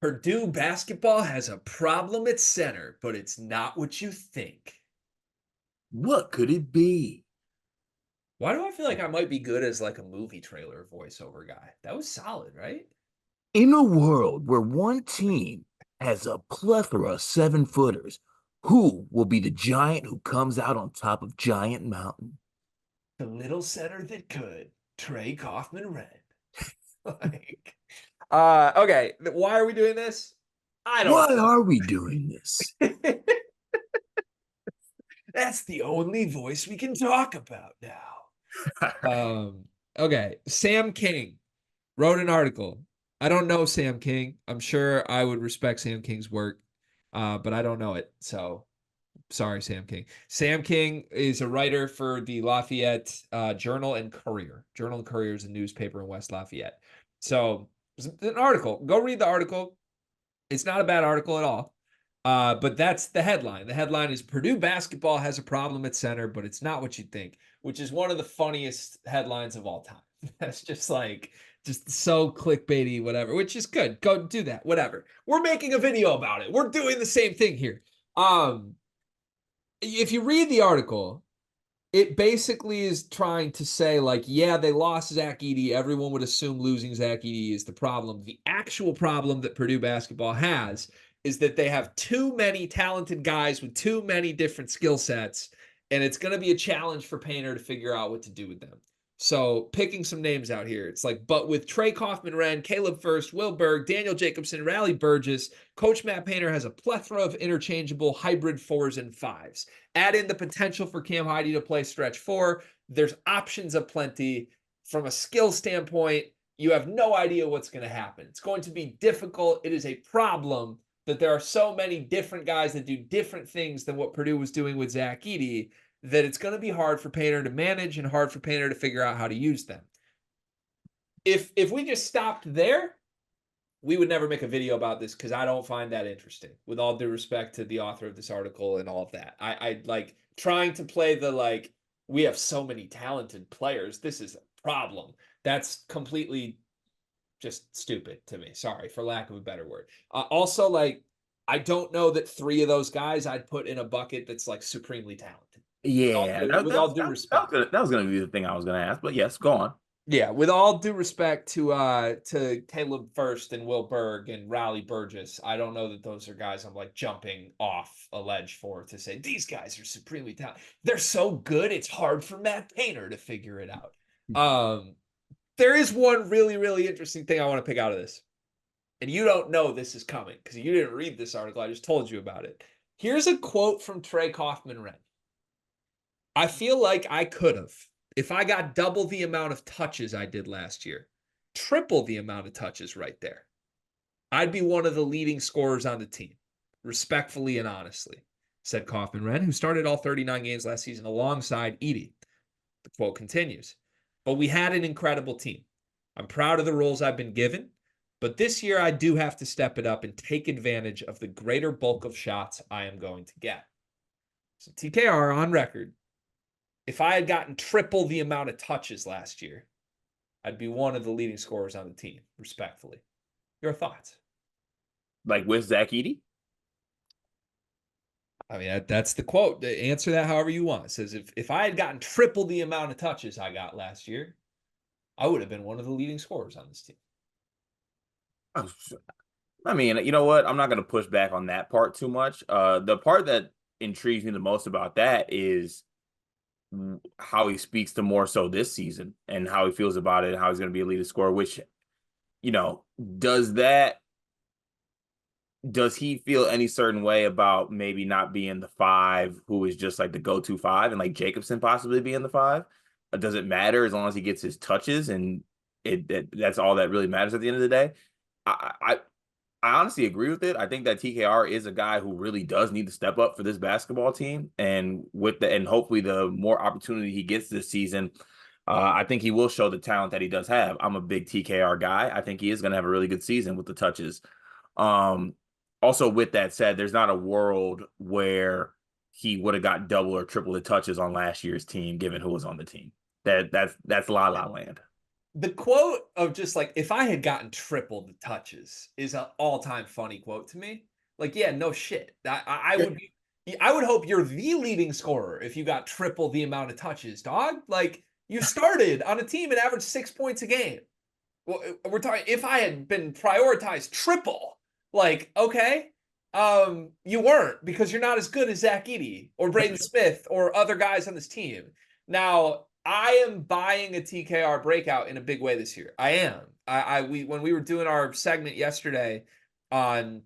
Purdue basketball has a problem at center, but it's not what you think. What could it be? Why do I feel like I might be good as like a movie trailer voiceover guy? That was solid, right? In a world where one team has a plethora of 7-footers, who will be the giant who comes out on top of Giant Mountain? The little center that could, Trey Kaufman-Renn. Like, okay. Why are we doing this? I don't Why are we doing this? know. That's the only voice we can talk about now. Um, okay. Sam King wrote an article. I don't know Sam King. I'm sure I would respect Sam King's work, but I don't know it. So sorry, Sam King. Sam King is a writer for the Lafayette Journal and Courier. Journal and Courier is a newspaper in West Lafayette. So it's an article. Go read the article. It's not a bad article at all. But that's the headline. The headline is Purdue basketball has a problem at center, but it's not what you think, which is one of the funniest headlines of all time. That's just so clickbaity, whatever, which is good. Go do that, whatever. We're making a video about it. We're doing the same thing here. If you read the article, it basically is trying to say, like, yeah, they lost Zach Edey. Everyone would assume losing Zach Edey is the problem. The actual problem that Purdue basketball has is that they have too many talented guys with too many different skill sets, and it's going to be a challenge for Painter to figure out what to do with them. So picking some names out here, it's like, but with Trey Kaufman-Renn, Caleb Furst, Will Berg, Daniel Jacobson, Riley Burgess, Coach Matt Painter has a plethora of interchangeable hybrid 4s and 5s. Add in the potential for Cam Heide to play stretch 4. There's options aplenty. From a skill standpoint, you have no idea what's going to happen. It's going to be difficult. It is a problem that there are so many different guys that do different things than what Purdue was doing with Zach Edey that it's going to be hard for Painter to manage and hard for Painter to figure out how to use them. If we just stopped there, we would never make a video about this because I don't find that interesting. With all due respect to the author of this article and all of that, I like trying to play the like we have so many talented players. This is a problem. That's completely just stupid to me. Sorry for lack of a better word. Also, like I don't know that 3 of those guys I'd put in a bucket that's like supremely talented. Yeah, With all due respect. that was gonna be the thing I was gonna ask, but yes, go on. Yeah, with all due respect to Caleb Furst and Will Berg and Riley Burgess, I don't know that those are guys I'm like jumping off a ledge for to say these guys are supremely talented. They're so good, it's hard for Matt Painter to figure it out. There is one really, really interesting thing I want to pick out of this. And you don't know this is coming because you didn't read this article. I just told you about it. Here's a quote from Trey Kaufman-Ren. I feel like I could have. If I got double the amount of touches I did last year, triple the amount of touches right there, I'd be one of the leading scorers on the team, respectfully and honestly, said Kaufman-Renn, who started all 39 games last season alongside Edey. The quote continues, but we had an incredible team. I'm proud of the roles I've been given, but this year I do have to step it up and take advantage of the greater bulk of shots I am going to get. So TKR on record, if I had gotten triple the amount of touches last year, I'd be one of the leading scorers on the team, respectfully. Your thoughts? Like with Zach Edey? I mean, that's the quote. Answer that however you want. It says, if I had gotten triple the amount of touches I got last year, I would have been one of the leading scorers on this team. I mean, you know what? I'm not going to push back on that part too much. The part that intrigues me the most about that is how he speaks to more so this season and how he feels about it and how he's going to be a leading scorer, which, you know, does he feel any certain way about maybe not being the 5 who is just like the go-to 5 and like Jacobson possibly being the 5? Does it matter as long as he gets his touches and that's all that really matters at the end of the day? I I honestly agree with it. I think that TKR is a guy who really does need to step up for this basketball team, and hopefully the more opportunity he gets this season, I think he will show the talent that he does have. I'm a big TKR guy. I think he is going to have a really good season with the touches. Um, Also, with that said, there's not a world where he would have got double or triple the touches on last year's team, given who was on the team. That's la la land. The quote of just like, if I had gotten triple the touches is an all-time funny quote to me. Like, yeah, no shit. I would be, I would hope you're the leading scorer if you got triple the amount of touches, dog. Like, you started on a team and averaged 6 points a game. Well, we're talking if I had been prioritized triple, like, okay, you weren't because you're not as good as Zach Edey or Braden Smith or other guys on this team. Now, I am buying a TKR breakout in a big way this year. I am. When we were doing our segment yesterday on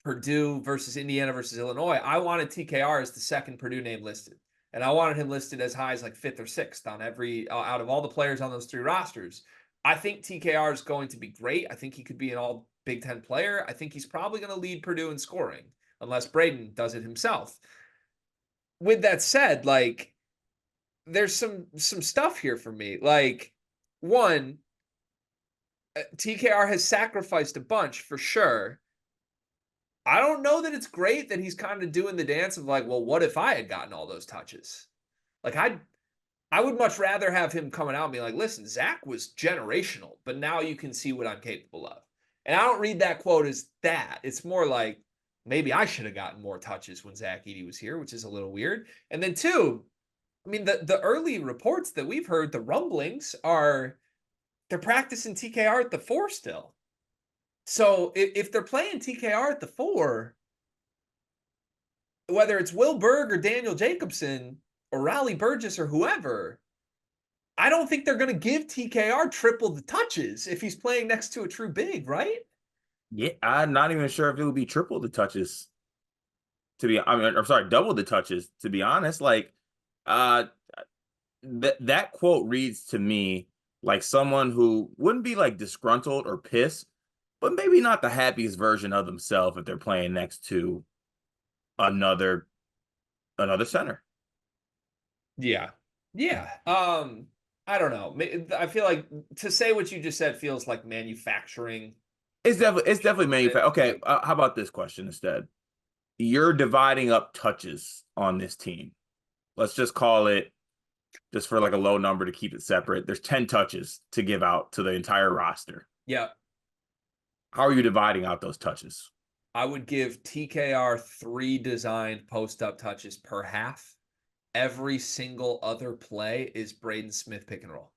Purdue versus Indiana versus Illinois, I wanted TKR as the second Purdue name listed. And I wanted him listed as high as like fifth or sixth on every out of all the players on those three rosters. I think TKR is going to be great. I think he could be an all Big Ten player. I think he's probably going to lead Purdue in scoring unless Braden does it himself. With that said, like, there's some stuff here for me. Like, one, TKR has sacrificed a bunch for sure. I don't know that it's great that he's kind of doing the dance of like, well, what if I had gotten all those touches? Like, I would much rather have him coming out and be like, listen, Zach was generational, but now you can see what I'm capable of. And I don't read that quote as that. It's more like maybe I should have gotten more touches when Zach Edey was here, which is a little weird. And then two, I mean, the early reports that we've heard, the rumblings are they're practicing TKR at the 4 still. So if they're playing TKR at the 4, whether it's Will Berg or Daniel Jacobson or Raleigh Burgess or whoever, I don't think they're going to give TKR triple the touches if he's playing next to a true big, right? Yeah, I'm not even sure if it would be triple the touches. I'm sorry, double the touches. To be honest, like, that quote reads to me like someone who wouldn't be like disgruntled or pissed, but maybe not the happiest version of themselves if they're playing next to another center. Yeah. Yeah. I don't know. I feel like to say what you just said feels like manufacturing. It's definitely manufactured. Okay, Like, how about this question instead? You're dividing up touches on this team. Let's just call it, just for like a low number to keep it separate. There's 10 touches to give out to the entire roster. yeah. How are you dividing out those touches? I would give TKR 3 designed post-up touches per half. Every single other play is Braden Smith pick and roll.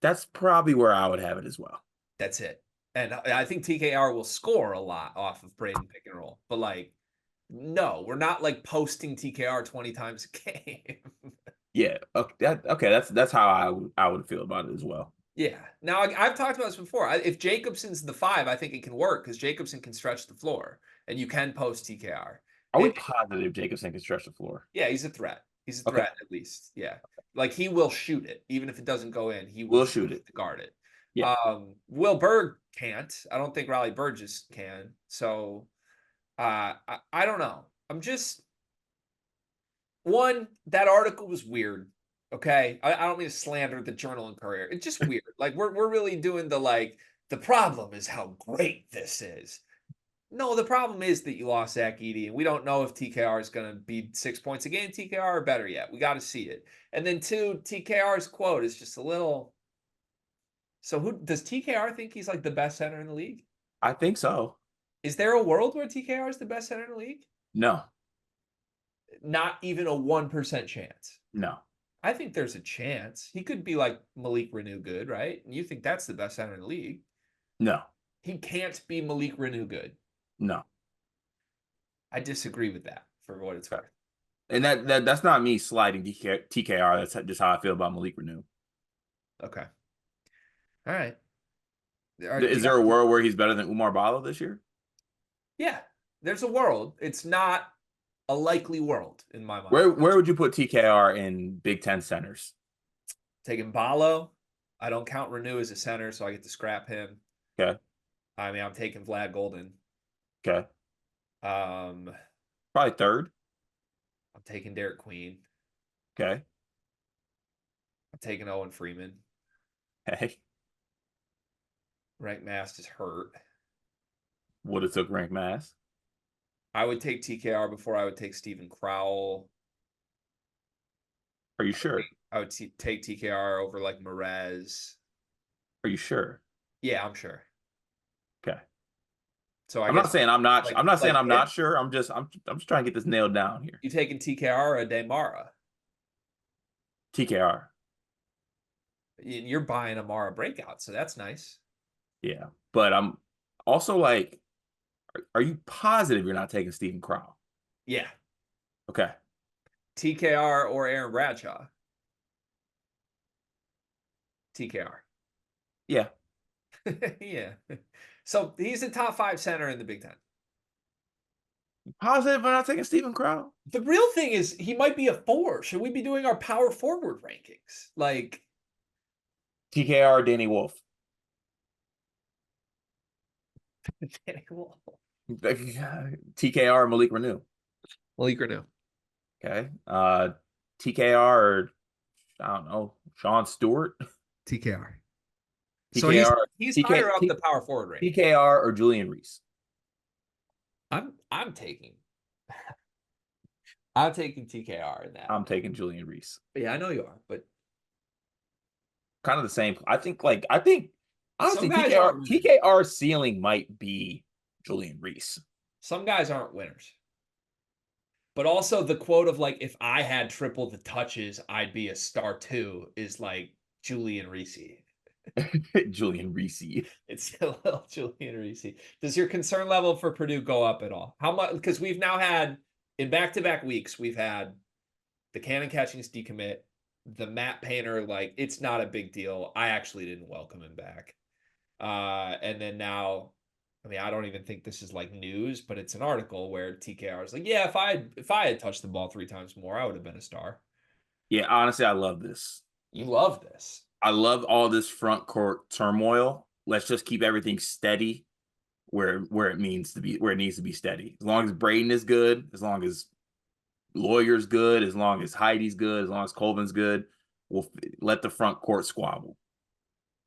That's probably where I would have it as well. That's it. And I think TKR will score a lot off of Braden pick and roll. But like, no, we're not like posting TKR 20 times a game. Yeah, okay. That's how I would feel about it as well. Yeah. Now, I've talked about this before. If Jacobson's the 5, I think it can work because Jacobson can stretch the floor and you can post TKR. Are we positive Jacobson can stretch the floor? Yeah, he's a threat. He's a Okay. threat at least. Yeah. Like he will shoot it. Even if it doesn't go in, he Will shoot it to guard it. Yeah. Will Berg can't. I don't think Raleigh Burgess can. So I don't know. I'm just one, that article was weird. Okay. I don't mean to slander the Journal and Courier. It's just weird. Like we're really doing the problem is how great this is. No, the problem is that you lost Zach Edey, and we don't know if TKR is going to be 6 points a game, TKR, or better yet. We got to see it. And then two, TKR's quote is just a little. So who does TKR think he's like the best center in the league? I think so. Is there a world where TKR is the best center in the league? No. Not even a 1% chance. No. I think there's a chance. He could be like Malik Renew good, right? And you think that's the best center in the league. No. He can't be Malik Renew good. No. I disagree with that for what it's worth. And that's not me sliding TKR. That's just how I feel about Malik Renew. Okay. All right. Is there a world where he's better than Umar Balo this year? Yeah, there's a world. It's not a likely world in my mind. Where would you put TKR in Big Ten centers? Taking Balo. I don't count Renew as a center, so I get to scrap him. Okay. I mean, I'm taking Vlad Golden. Okay. Probably third. I'm taking Derek Queen. Okay. I'm taking Owen Freeman. Hey. Rank Mast is hurt. Would have took Rank Mass. I would take TKR before I would take Steven Crowell. Are you sure? I would take TKR over like Merez. Are you sure? Yeah, I'm sure. Okay. So I I'm not guess saying I'm not. like I'm not saying like I'm not sure. I'm just trying to get this nailed down here. you taking TKR or Demara? TKR. You're buying Amara breakout, so that's nice. Yeah, but I'm also like, are you positive you're not taking Stephen Crow? Yeah. Okay. TKR or Aaron Bradshaw? TKR. Yeah. Yeah. So he's a top 5 center in the Big Ten. Positive I'm not taking Stephen Crow? The real thing is he might be a 4. Should we be doing our power forward rankings? Like TKR, Danny Wolf. TKR, Malik Renew. Malik Renew. Okay. TKR or I don't know, Sean Stewart. TKR. So TKR, he's TK, higher up the power forward range. TKR or Julian Reese. I'm taking I'm taking TKR in that. I'm taking Julian Reese. Yeah, I know you are, but Kind of the same. I think honestly, some guys TKR aren't winners. TKR ceiling might be Julian Reese. Some guys aren't winners. But also the quote of like, if I had triple the touches, I'd be a star too, is like Julian Reese. Julian Reese. It's a little Julian Reese. Does your concern level for Purdue go up at all? How much? Because we've now had in back-to-back weeks, we've had the Cannon Catchings decommit, the Matt Painter, like it's not a big deal. I actually didn't welcome him back. And then now, I mean, I don't even think this is like news, but it's an article where TKR is like, yeah, if I had touched the ball 3 times more, I would have been a star. Yeah, honestly, I love this. You love this. I love all this front court turmoil. Let's just keep everything steady where it needs to be steady. As long as Braden is good, as long as Lawyer's good, as long as Heidi's good, as long as Colvin's good, we'll let the front court squabble.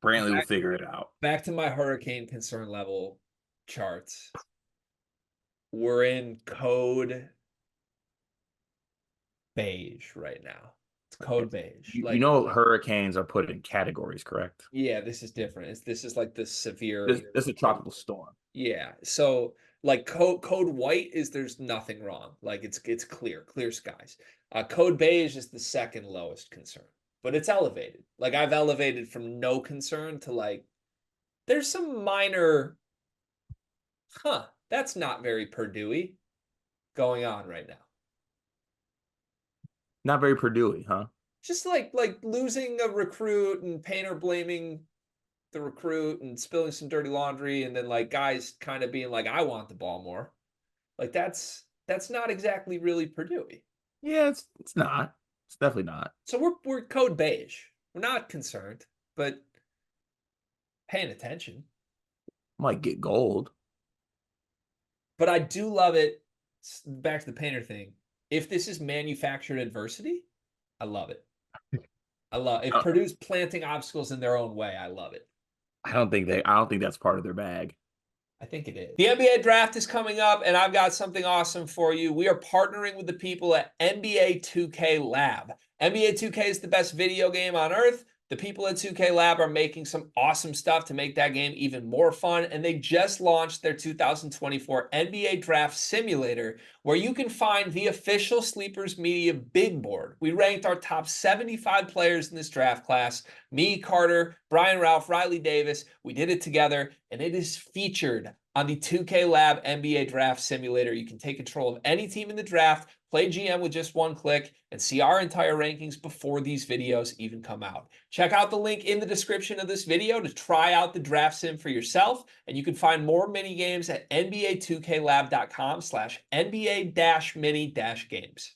Brantley will figure it out. Back to my hurricane concern level charts. We're in code beige right now. It's code beige. You know, hurricanes are put in categories, correct? Yeah, this is different. This is like the severe. This is a tropical storm. Yeah. So like code white is there's nothing wrong. Like it's clear skies. Code beige is the second lowest concern, but it's elevated. Like I've elevated from no concern to like there's some minor, that's not very Purdue-y going on right now. Not very Purdue-y, huh? Just like losing a recruit and Painter blaming the recruit and spilling some dirty laundry, and then like guys kind of being like, I want the ball more. Like that's not exactly really Purdue-y. Yeah, it's not. It's definitely not. So we're code beige. We're not concerned, but paying attention. Might get gold. But I do love it. Back to the Painter thing. If this is manufactured adversity, I love it. I love if Purdue's planting obstacles in their own way, I love it. I don't think that's part of their bag. I think it is. The NBA draft is coming up, and I've got something awesome for you. We are partnering with the people at NBA 2K Lab. NBA 2K is the best video game on earth. The people at 2K Lab are making some awesome stuff to make that game even more fun, and they just launched their 2024 NBA Draft Simulator, where you can find the official Sleepers Media big board. We ranked our top 75 players in this draft class. Me, Carter, Brian Ralph, Riley Davis. We did it together, and it is featured on the 2K Lab NBA Draft Simulator. You can take control of any team in the draft, play GM with just one click, and see our entire rankings before these videos even come out. Check out the link in the description of this video to try out the draft sim for yourself, and you can find more mini games at nba2klab.com/NBA-mini-games.